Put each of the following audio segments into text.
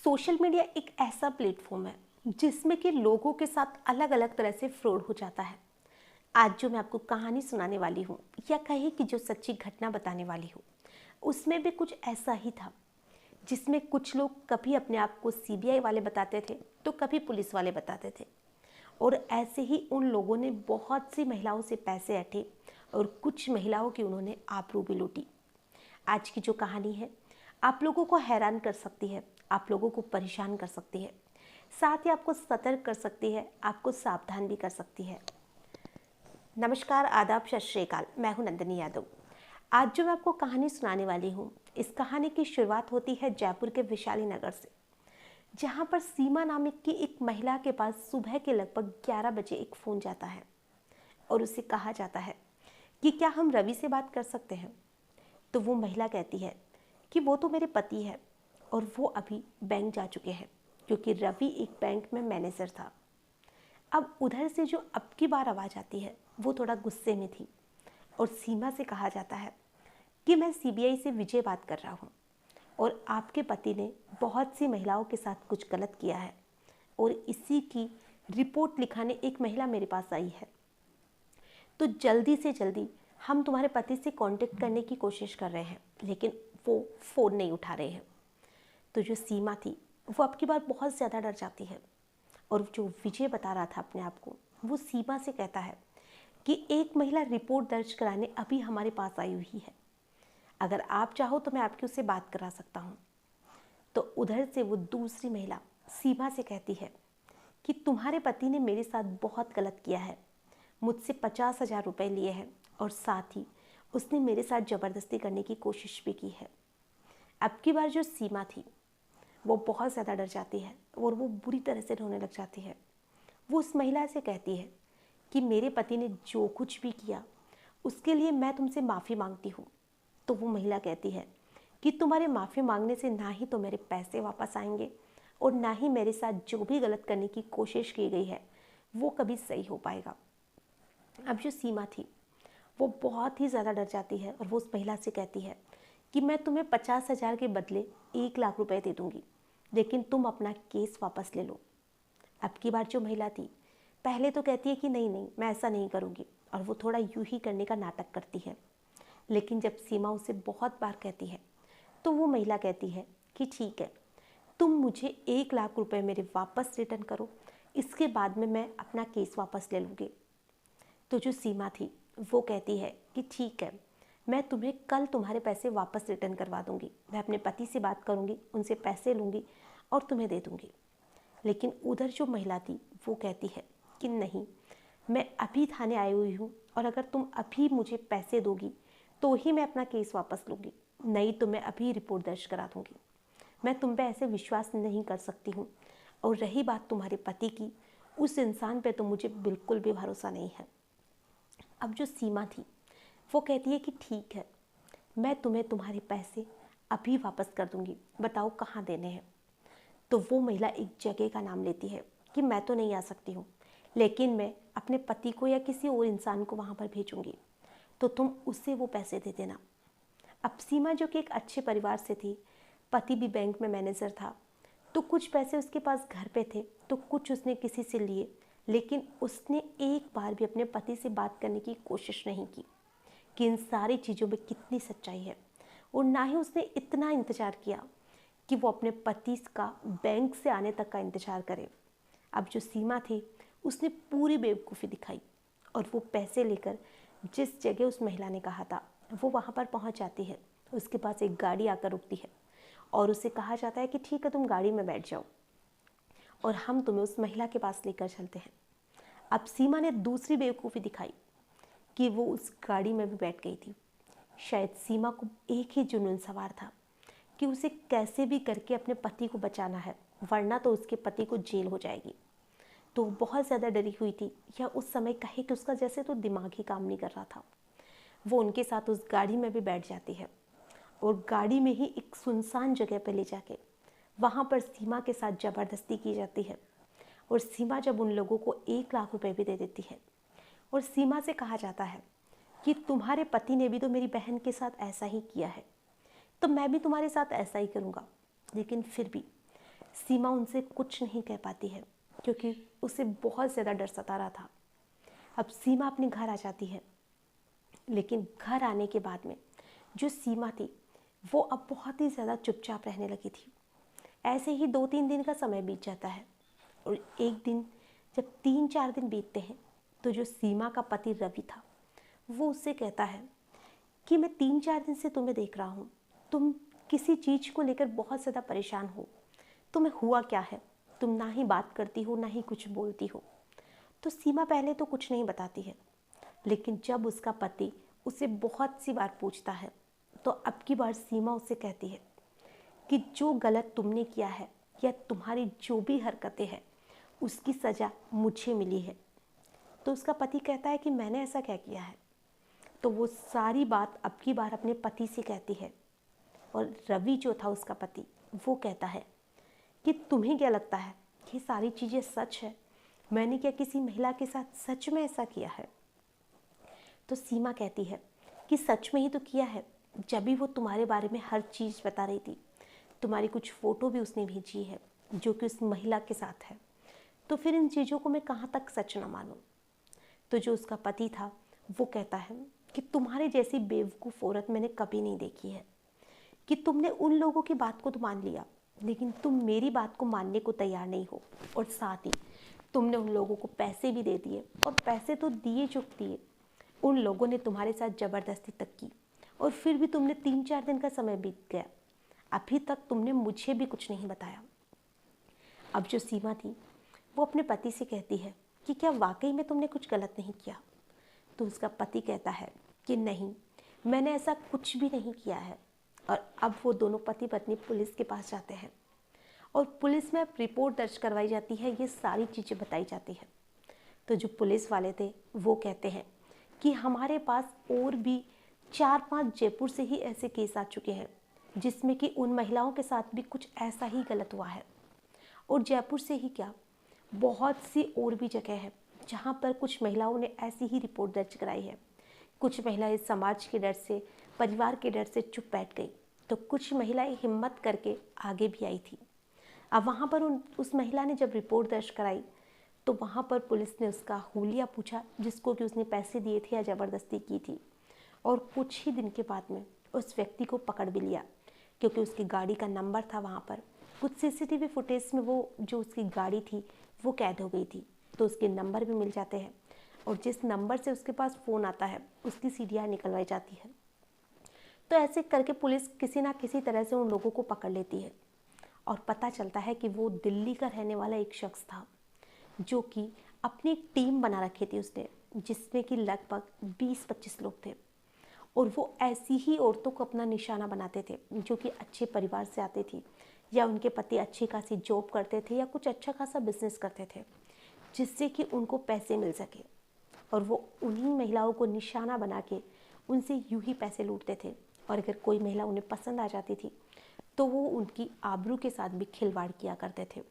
Social media एक ऐसा platform है जिसमें कि लोगों के साथ अलग अलग तरह से फ्रॉड हो जाता है। आज जो मैं आपको कहानी सुनाने वाली हूँ या कहे कि जो सच्ची घटना बताने वाली हूँ, उसमें भी कुछ ऐसा ही था, जिसमें कुछ लोग कभी अपने आप को सीबीआई वाले बताते थे तो कभी पुलिस वाले बताते थे। और ऐसे ही उन लोगों ने बहुत सी महिलाओं से पैसे ऐंठे और कुछ महिलाओं की उन्होंने आबरू भी लूटी। आज की जो कहानी है आप लोगों को हैरान कर सकती है, आप लोगों को परेशान कर सकती है, साथ ही आपको सतर्क कर सकती है, आपको सावधान भी कर सकती है। नमस्कार, आदाब, सत श्री अकाल। मैं हूं नंदिनी यादव। आज जो मैं आपको कहानी सुनाने वाली हूं, इस कहानी की शुरुआत होती है जयपुर के वैशाली नगर से, जहां पर सीमा नामक की एक महिला के पास सुबह के लगभग 11 बजे एक फ़ोन जाता है और उसे कहा जाता है कि क्या हम रवि से बात कर सकते हैं। तो वो महिला कहती है कि वो तो मेरे पति है और वो अभी बैंक जा चुके हैं, क्योंकि रवि एक बैंक में मैनेजर था। अब उधर से जो अब की बार आवाज़ आती है वो थोड़ा गुस्से में थी और सीमा से कहा जाता है कि मैं सीबीआई से विजय बात कर रहा हूँ और आपके पति ने बहुत सी महिलाओं के साथ कुछ गलत किया है और इसी की रिपोर्ट लिखाने एक महिला मेरे पास आई है। तो जल्दी से जल्दी हम तुम्हारे पति से कांटेक्ट करने की कोशिश कर रहे हैं, लेकिन वो फ़ोन नहीं उठा रहे हैं। तो जो सीमा थी वो अब की बार बहुत ज़्यादा डर जाती है और जो विजय बता रहा था अपने आप को, वो सीमा से कहता है कि एक महिला रिपोर्ट दर्ज कराने अभी हमारे पास आई हुई है, अगर आप चाहो तो मैं आपकी उससे बात करा सकता हूँ। तो उधर से वो दूसरी महिला सीमा से कहती है कि तुम्हारे पति ने मेरे साथ बहुत गलत किया है, मुझसे 50,000 रुपये लिए हैं और साथ ही उसने मेरे साथ ज़बरदस्ती करने की कोशिश भी की है। अब की बार जो सीमा थी वो बहुत ज़्यादा डर जाती है और वो बुरी तरह से रोने लग जाती है। वो उस महिला से कहती है कि मेरे पति ने जो कुछ भी किया उसके लिए मैं तुमसे माफ़ी मांगती हूँ। तो वो महिला कहती है कि तुम्हारे माफ़ी मांगने से ना ही तो मेरे पैसे वापस आएंगे और ना ही मेरे साथ जो भी गलत करने की कोशिश की गई है वो कभी सही हो पाएगा। अब जो सीमा थी वो बहुत ही ज़्यादा डर जाती है और वो उस महिला से कहती है कि मैं तुम्हें 50,000 के बदले 1 लाख रुपए दे दूंगी, लेकिन तुम अपना केस वापस ले लो। अब की बार जो महिला थी पहले तो कहती है कि नहीं नहीं, मैं ऐसा नहीं करूँगी, और वो थोड़ा यूं ही करने का नाटक करती है। लेकिन जब सीमा उसे बहुत बार कहती है तो वो महिला कहती है कि ठीक है, तुम मुझे 1 लाख रुपए मेरे वापस रिटर्न करो, इसके बाद में मैं अपना केस वापस ले लूँगी। तो जो सीमा थी वो कहती है कि ठीक है, मैं तुम्हें कल तुम्हारे पैसे वापस रिटर्न करवा दूंगी, मैं अपने पति से बात करूंगी, उनसे पैसे लूँगी और तुम्हें दे दूंगी। लेकिन उधर जो महिला थी वो कहती है कि नहीं, मैं अभी थाने आई हुई हूँ और अगर तुम अभी मुझे पैसे दोगी तो ही मैं अपना केस वापस लूँगी, नहीं तो मैं अभी रिपोर्ट दर्ज करा दूँगी। मैं तुम पे ऐसे विश्वास नहीं कर सकती हूँ, और रही बात तुम्हारे पति की, उस इंसान पे तो मुझे बिल्कुल भी भरोसा नहीं है। अब जो सीमा थी वो कहती है कि ठीक है, मैं तुम्हें तुम्हारे पैसे अभी वापस कर दूंगी, बताओ कहाँ देने हैं। तो वो महिला एक जगह का नाम लेती है कि मैं तो नहीं आ सकती हूँ, लेकिन मैं अपने पति को या किसी और इंसान को वहाँ पर भेजूंगी, तो तुम उससे वो पैसे दे देना। अब सीमा जो कि एक अच्छे परिवार से थी, पति भी बैंक में मैनेजर था, तो कुछ पैसे उसके पास घर पे थे, तो कुछ उसने किसी से लिए, लेकिन उसने एक बार भी अपने पति से बात करने की कोशिश नहीं की कि इन सारी चीज़ों में कितनी सच्चाई है, और ना ही उसने इतना इंतज़ार किया कि वो अपने पति का बैंक से आने तक का इंतज़ार करे। अब जो सीमा थी उसने पूरी बेवकूफ़ी दिखाई और वो पैसे लेकर जिस जगह उस महिला ने कहा था वो वहाँ पर पहुँच जाती है। उसके पास एक गाड़ी आकर रुकती है और उसे कहा जाता है कि ठीक है, तुम गाड़ी में बैठ जाओ और हम तुम्हें उस महिला के पास लेकर चलते हैं। अब सीमा ने दूसरी बेवकूफ़ी दिखाई कि वो उस गाड़ी में भी बैठ गई थी। शायद सीमा को एक ही जुनून सवार था कि उसे कैसे भी करके अपने पति को बचाना है, वरना तो उसके पति को जेल हो जाएगी। तो वो बहुत ज़्यादा डरी हुई थी, या उस समय कहे कि उसका जैसे तो दिमाग ही काम नहीं कर रहा था। वो उनके साथ उस गाड़ी में भी बैठ जाती है और गाड़ी में ही एक सुनसान जगह पर ले जाके वहाँ पर सीमा के साथ ज़बरदस्ती की जाती है। और सीमा जब उन लोगों को 1 लाख रुपए भी दे देती है और सीमा से कहा जाता है कि तुम्हारे पति ने भी तो मेरी बहन के साथ ऐसा ही किया है, तो मैं भी तुम्हारे साथ ऐसा ही करूँगा। लेकिन फिर भी सीमा उनसे कुछ नहीं कह पाती है क्योंकि उसे बहुत ज़्यादा डर सता रहा था। अब सीमा अपने घर आ जाती है, लेकिन घर आने के बाद में जो सीमा थी वो अब बहुत ही ज़्यादा चुपचाप रहने लगी थी। ऐसे ही 2-3 दिन का समय बीत जाता है और एक दिन जब 3-4 दिन बीतते हैं तो जो सीमा का पति रवि था वो उससे कहता है कि मैं 3-4 दिन से तुम्हें देख रहा हूँ, तुम किसी चीज़ को लेकर बहुत ज़्यादा परेशान हो। तुम्हें हुआ क्या है? तुम ना ही बात करती हो ना ही कुछ बोलती हो। तो सीमा पहले तो कुछ नहीं बताती है, लेकिन जब उसका पति उसे बहुत सी बार पूछता है तो अब की बार सीमा उससे कहती है कि जो गलत तुमने किया है या तुम्हारी जो भी हरकतें हैं उसकी सज़ा मुझे मिली है। तो उसका पति कहता है कि मैंने ऐसा क्या किया है? तो वो सारी बात अब की बार अपने पति से कहती है और रवि जो था उसका पति वो कहता है कि तुम्हें क्या लगता है ये सारी चीज़ें सच है? मैंने क्या किसी महिला के साथ सच में ऐसा किया है? तो सीमा कहती है कि सच में ही तो किया है। जब भी वो तुम्हारे बारे में हर चीज़ बता रही थी, तुम्हारी कुछ फ़ोटो भी उसने भेजी है जो कि उस महिला के साथ है, तो फिर इन चीज़ों को मैं कहाँ तक सच ना मानूं? तो जो उसका पति था वो कहता है कि तुम्हारे जैसी बेवकूफ़ औरत मैंने कभी नहीं देखी है कि तुमने उन लोगों की बात को तो मान लिया, लेकिन तुम मेरी बात को मानने को तैयार नहीं हो। और साथ ही तुमने उन लोगों को पैसे भी दे दिए, और पैसे तो दिए चुक दिए, उन लोगों ने तुम्हारे साथ ज़बरदस्ती तक की, और फिर भी तुमने 3-4 दिन का समय बीत गया, अभी तक तुमने मुझे भी कुछ नहीं बताया। अब जो सीमा थी वो अपने पति से कहती है कि क्या वाकई में तुमने कुछ गलत नहीं किया? तो उसका पति कहता है कि नहीं, मैंने ऐसा कुछ भी नहीं किया है। और अब वो दोनों पति पत्नी पुलिस के पास जाते हैं और पुलिस में रिपोर्ट दर्ज करवाई जाती है, ये सारी चीज़ें बताई जाती है। तो जो पुलिस वाले थे वो कहते हैं कि हमारे पास और भी 4-5 जयपुर से ही ऐसे केस आ चुके हैं जिसमें कि उन महिलाओं के साथ भी कुछ ऐसा ही गलत हुआ है। और जयपुर से ही क्या, बहुत सी और भी जगह है जहाँ पर कुछ महिलाओं ने ऐसी ही रिपोर्ट दर्ज कराई है। कुछ महिलाएं समाज के डर से, परिवार के डर से चुप बैठ गई, तो कुछ महिलाएं हिम्मत करके आगे भी आई थी। अब वहाँ पर उस महिला ने जब रिपोर्ट दर्ज कराई तो वहाँ पर पुलिस ने उसका हुलिया पूछा जिसको कि उसने पैसे दिए थे या ज़बरदस्ती की थी, और कुछ ही दिन के बाद में उस व्यक्ति को पकड़ भी लिया क्योंकि उसकी गाड़ी का नंबर था वहाँ पर। कुछ सीसीटीवी फुटेज में वो जो उसकी गाड़ी थी वो कैद हो गई थी, तो उसके नंबर भी मिल जाते हैं, और जिस नंबर से उसके पास फ़ोन आता है उसकी सीडीआर निकलवाई जाती है। तो ऐसे करके पुलिस किसी ना किसी तरह से उन लोगों को पकड़ लेती है और पता चलता है कि वो दिल्ली का रहने वाला एक शख्स था जो कि अपनी एक टीम बना रखी थी उसने, जिसमें कि लगभग 20-25 लोग थे, और वो ऐसी ही औरतों को अपना निशाना बनाते थे जो कि अच्छे परिवार से आती थी या उनके पति अच्छी खासी जॉब करते थे या कुछ अच्छा खासा बिजनेस करते थे जिससे कि उनको पैसे मिल सके, और वो उन्हीं महिलाओं को निशाना बना के उनसे यूं ही पैसे लूटते थे। और अगर कोई महिला उन्हें पसंद आ जाती थी तो वो उनकी आबरू के साथ भी खिलवाड़ किया करते थे।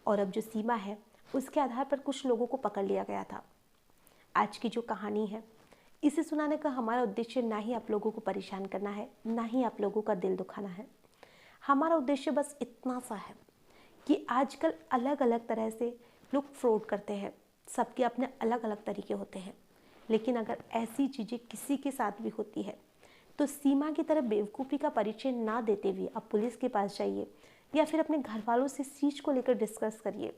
और अब जो सीमा है उसके आधार पर कुछ लोगों को पकड़ लिया गया था। आज की जो कहानी है इसे सुनाने का हमारा उद्देश्य ना ही आप लोगों को परेशान करना है, ना ही आप लोगों का दिल दुखाना है। हमारा उद्देश्य बस इतना सा है कि आजकल अलग अलग तरह से लोग फ्रॉड करते हैं, सबके अपने अलग अलग तरीके होते हैं, लेकिन अगर ऐसी चीज़ें किसी के साथ भी होती है तो सीमा की तरह बेवकूफ़ी का परिचय ना देते हुए आप पुलिस के पास जाइए या फिर अपने घर वालों से इस चीज़ को लेकर डिस्कस करिए,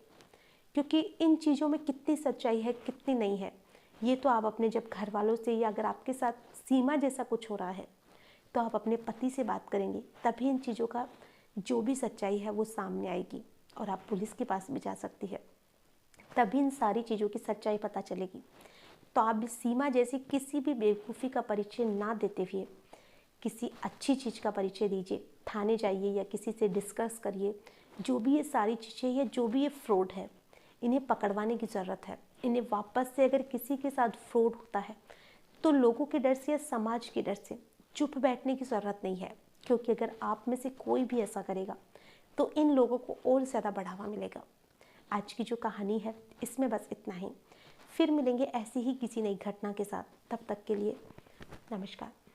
क्योंकि इन चीज़ों में कितनी सच्चाई है कितनी नहीं है ये तो आप अपने जब घर वालों से, या अगर आपके साथ सीमा जैसा कुछ हो रहा है तो आप अपने पति से बात करेंगे, तभी इन चीज़ों का जो भी सच्चाई है वो सामने आएगी और आप पुलिस के पास भी जा सकती है, तभी इन सारी चीज़ों की सच्चाई पता चलेगी। तो आप भी सीमा जैसी किसी भी बेवकूफ़ी का परिचय ना देते हुए किसी अच्छी चीज़ का परिचय दीजिए, थाने जाइए या किसी से डिस्कस करिए। जो भी ये सारी चीज़ें या जो भी ये फ्रॉड है इन्हें पकड़वाने की ज़रूरत है। इन्हें वापस से अगर किसी के साथ फ्रॉड होता है तो लोगों के डर से या समाज के डर से चुप बैठने की ज़रूरत नहीं है, क्योंकि अगर आप में से कोई भी ऐसा करेगा तो इन लोगों को और ज़्यादा बढ़ावा मिलेगा। आज की जो कहानी है इसमें बस इतना ही, फिर मिलेंगे ऐसी ही किसी नई घटना के साथ। तब तक के लिए नमस्कार।